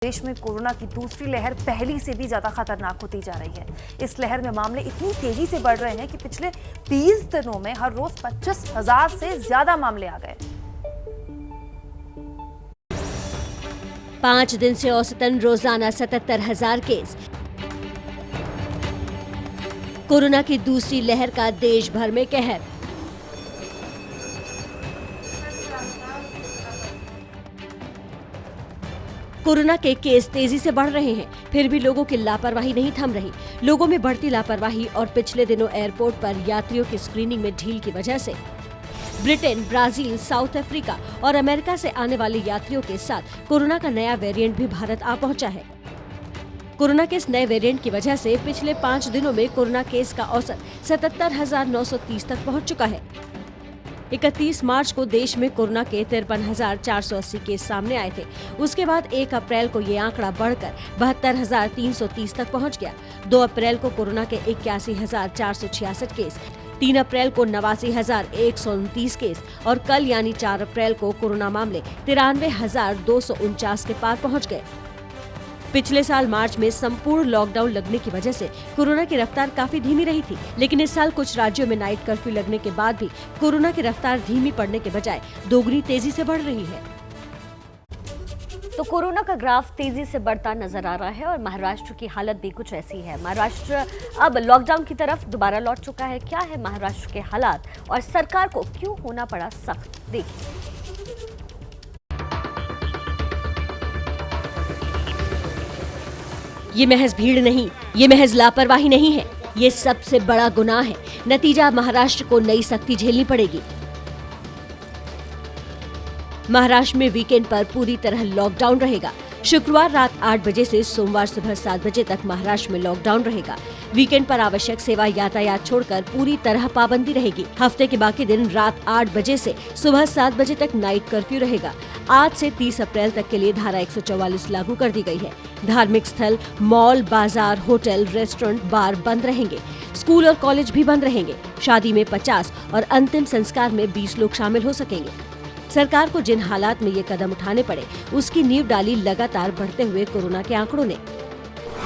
देश में कोरोना की दूसरी लहर पहली से भी ज्यादा खतरनाक होती जा रही है। इस लहर में मामले इतनी तेजी से बढ़ रहे हैं कि पिछले 20 दिनों में हर रोज 25,000 से ज्यादा मामले आ गए। 5 दिन से औसतन रोजाना 77,000 केस। कोरोना की दूसरी लहर का देश भर में कहर। कोरोना के केस तेजी से बढ़ रहे हैं, फिर भी लोगों की लापरवाही नहीं थम रही। लोगों में बढ़ती लापरवाही और पिछले दिनों एयरपोर्ट पर यात्रियों की स्क्रीनिंग में ढील की वजह से ब्रिटेन, ब्राजील, साउथ अफ्रीका और अमेरिका से आने वाले यात्रियों के साथ कोरोना का नया वेरिएंट भी भारत आ पहुंचा है। कोरोना के इस नए वेरिएंट की वजह से पिछले 5 दिनों में कोरोना केस का औसत 77,930 तक पहुंच चुका है। 31 मार्च को देश में कोरोना के 53,480 केस सामने आए थे। उसके बाद 1 अप्रैल को ये आंकड़ा बढ़कर 72,330 तक पहुंच गया। 2 अप्रैल को कोरोना के 81,466 केस, 3 अप्रैल को 89,129 केस और कल यानी 4 अप्रैल को कोरोना मामले 93,249 के पार पहुंच गए। पिछले साल मार्च में संपूर्ण लॉकडाउन लगने की वजह से कोरोना की रफ्तार काफी धीमी रही थी, लेकिन इस साल कुछ राज्यों में नाइट कर्फ्यू लगने के बाद भी कोरोना की रफ्तार धीमी पड़ने के बजाय दोगुनी तेजी से बढ़ रही है। तो कोरोना का ग्राफ तेजी से बढ़ता नजर आ रहा है और महाराष्ट्र की हालत भी कुछ ऐसी है। महाराष्ट्र अब लॉकडाउन की तरफ दोबारा लौट चुका है। क्या है महाराष्ट्र के हालात और सरकार को क्यों होना पड़ा सख्त, देखिए। ये महज भीड़ नहीं, ये महज लापरवाही नहीं है, ये सबसे बड़ा गुनाह है। नतीजा महाराष्ट्र को नई सख्ती झेलनी पड़ेगी। महाराष्ट्र में वीकेंड पर पूरी तरह लॉकडाउन रहेगा। शुक्रवार रात 8 बजे से सोमवार सुबह 7 बजे तक महाराष्ट्र में लॉकडाउन रहेगा। वीकेंड पर आवश्यक सेवा यातायात छोड़कर पूरी तरह पाबंदी रहेगी। हफ्ते के बाकी दिन रात 8 बजे से सुबह 7 बजे तक नाइट कर्फ्यू रहेगा। आज से 30 अप्रैल तक के लिए धारा 144 लागू कर दी गई है। धार्मिक स्थल, मॉल, बाजार, होटल, रेस्टोरेंट, बार बंद रहेंगे। स्कूल और कॉलेज भी बंद रहेंगे। शादी में 50 और अंतिम संस्कार में 20 लोग शामिल हो सकेंगे। सरकार को जिन हालात में ये कदम उठाने पड़े, उसकी नींव डाली लगातार बढ़ते हुए कोरोना के आंकड़ों ने।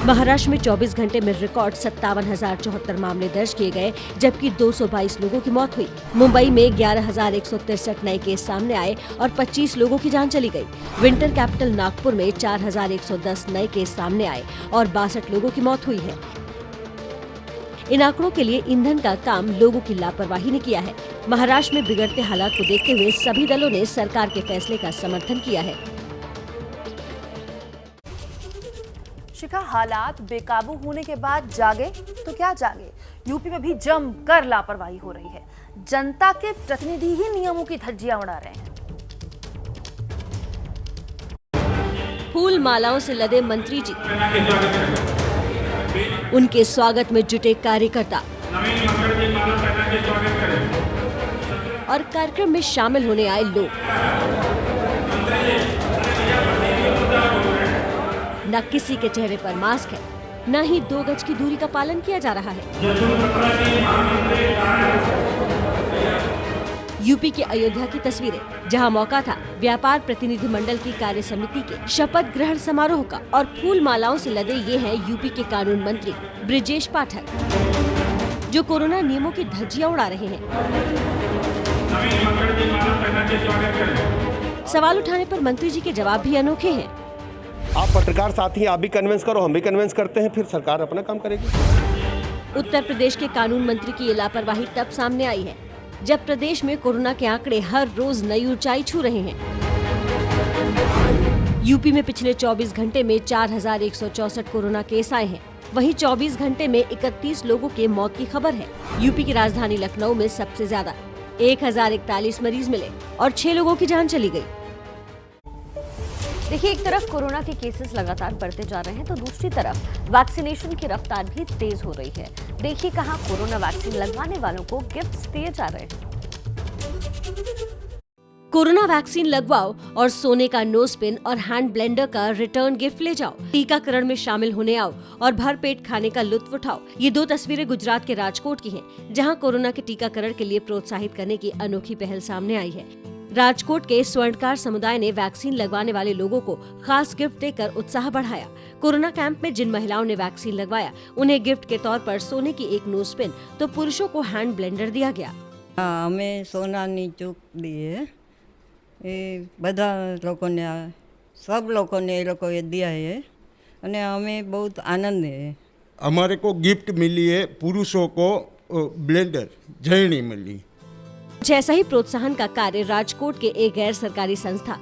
महाराष्ट्र में 24 घंटे में रिकॉर्ड 57,074 मामले दर्ज किए गए, जबकि 222 लोगों की मौत हुई। मुंबई में 11,163 नए केस सामने आए और 25 लोगों की जान चली गई। विंटर कैपिटल नागपुर में 4,110 नए केस सामने आए और 62 लोगों की मौत हुई है। इन आंकड़ों के लिए ईंधन का काम लोगों की लापरवाही ने किया है। महाराष्ट्र में बिगड़ते हालात को देखते हुए सभी दलों ने सरकार के फैसले का समर्थन किया है। शिखा, हालात बेकाबू होने के बाद जागे तो क्या जागे, यूपी में भी जमकर लापरवाही हो रही है। जनता के प्रतिनिधि ही नियमों की धज्जियां उड़ा रहे हैं। फूल मालाओं से लदे मंत्री जी, उनके स्वागत में जुटे कार्यकर्ता और कार्यक्रम में शामिल होने आए लोग। न किसी के चेहरे पर मास्क है, न ही 2 गज की दूरी का पालन किया जा रहा है। यूपी के अयोध्या की तस्वीरें, जहां मौका था व्यापार प्रतिनिधि मंडल की कार्य समिति के शपथ ग्रहण समारोह का, और फूल मालाओं से लदे ये हैं यूपी के कानून मंत्री ब्रिजेश पाठक, जो कोरोना नियमों की धज्जियां उड़ा रहे हैं। सवाल उठाने पर मंत्री जी के जवाब भी अनोखे हैं। आप पत्रकार साथी, आप भी कन्विंस करो, हम भी कन्विंस करते हैं, फिर सरकार अपना काम करेगी। उत्तर प्रदेश के कानून मंत्री की ये लापरवाही तब सामने आई है जब प्रदेश में कोरोना के आंकड़े हर रोज नई ऊंचाई छू रहे हैं। यूपी में पिछले 24 घंटे में 4,164 कोरोना केस आए हैं। वहीं 24 घंटे में 31 लोगों के मौत की खबर है। यूपी की राजधानी लखनऊ में सबसे ज्यादा 1,041 मरीज मिले और 6 लोगों की जान चली गई। देखिए, एक तरफ कोरोना के केसेस लगातार बढ़ते जा रहे हैं तो दूसरी तरफ वैक्सीनेशन की रफ्तार भी तेज हो रही है। देखिए कहां कोरोना वैक्सीन लगवाने वालों को गिफ्ट्स दिए जा रहे हैं। कोरोना वैक्सीन लगवाओ और सोने का नोज पिन और हैंड ब्लेंडर का रिटर्न गिफ्ट ले जाओ। टीकाकरण में शामिल होने आओ और भर पेट खाने का लुत्फ उठाओ। ये 2 तस्वीरें गुजरात के राजकोट की हैं, जहां कोरोना के टीकाकरण के लिए प्रोत्साहित करने की अनोखी पहल सामने आई है। राजकोट के स्वर्णकार समुदाय ने वैक्सीन लगवाने वाले लोगों को खास गिफ्ट देकर उत्साह बढ़ाया। कोरोना कैंप में जिन महिलाओं ने वैक्सीन लगवाया उन्हें गिफ्ट के तौर पर सोने की एक नोज पिन तो पुरुषों को हैंड ब्लेंडर दिया गया। અમે સોનાની ચૂક દઈએ એ બધા લોકોને सब લોકોને એ લોકોએ દિયા है અને અમે बहुत आनंद है। हमारे को गिफ्ट मिली है, पुरुषों को ब्लेंडर झरनी मिली। जैसा ही प्रोत्साहन का कार्य राजकोट के एक गैर सरकारी संस्था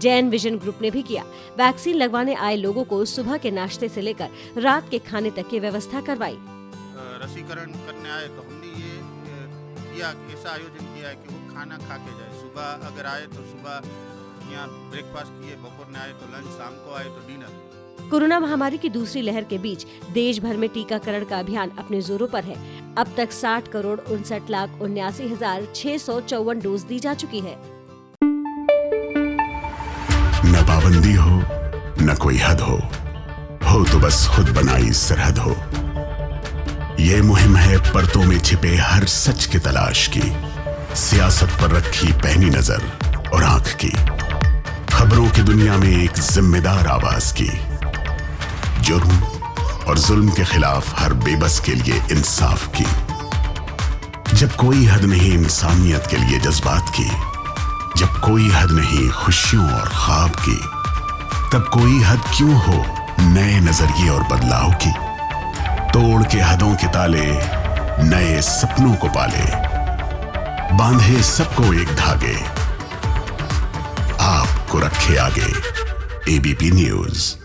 जैन विजन ग्रुप ने भी किया। वैक्सीन लगवाने आए लोगों को सुबह के नाश्ते से लेकर रात के खाने तक की व्यवस्था करवाई। रसीकरण करने आए तो हमने ये किया, ऐसा आयोजन किया है कि वो खाना खा के जाए। सुबह अगर आए तो सुबह यहाँ ब्रेकफास्ट किए, दोपहर में आए तो लंच, शाम को आए तो डिनर। कोरोना महामारी की दूसरी लहर के बीच देश भर में टीकाकरण का अभियान अपने जोरों पर है। अब तक 60,59,79,654 डोज दी जा चुकी है। न पाबंदी हो न कोई हद हो तो बस खुद बनाई सरहद हो। ये मुहिम है परतों में छिपे हर सच की तलाश की, सियासत पर रखी पैनी नजर और आंख की, खबरों की दुनिया में एक जिम्मेदार आवाज की, जुर्म और जुल्म के खिलाफ हर बेबस के लिए इंसाफ की। जब कोई हद नहीं इंसानियत के लिए जज्बात की, जब कोई हद नहीं खुशियों और ख्वाब की, तब कोई हद क्यों हो नए नजरिए और बदलाव की। तोड़ के हदों के ताले नए सपनों को पाले, बांधे सबको एक धागे, आपको रखे आगे एबीपी न्यूज।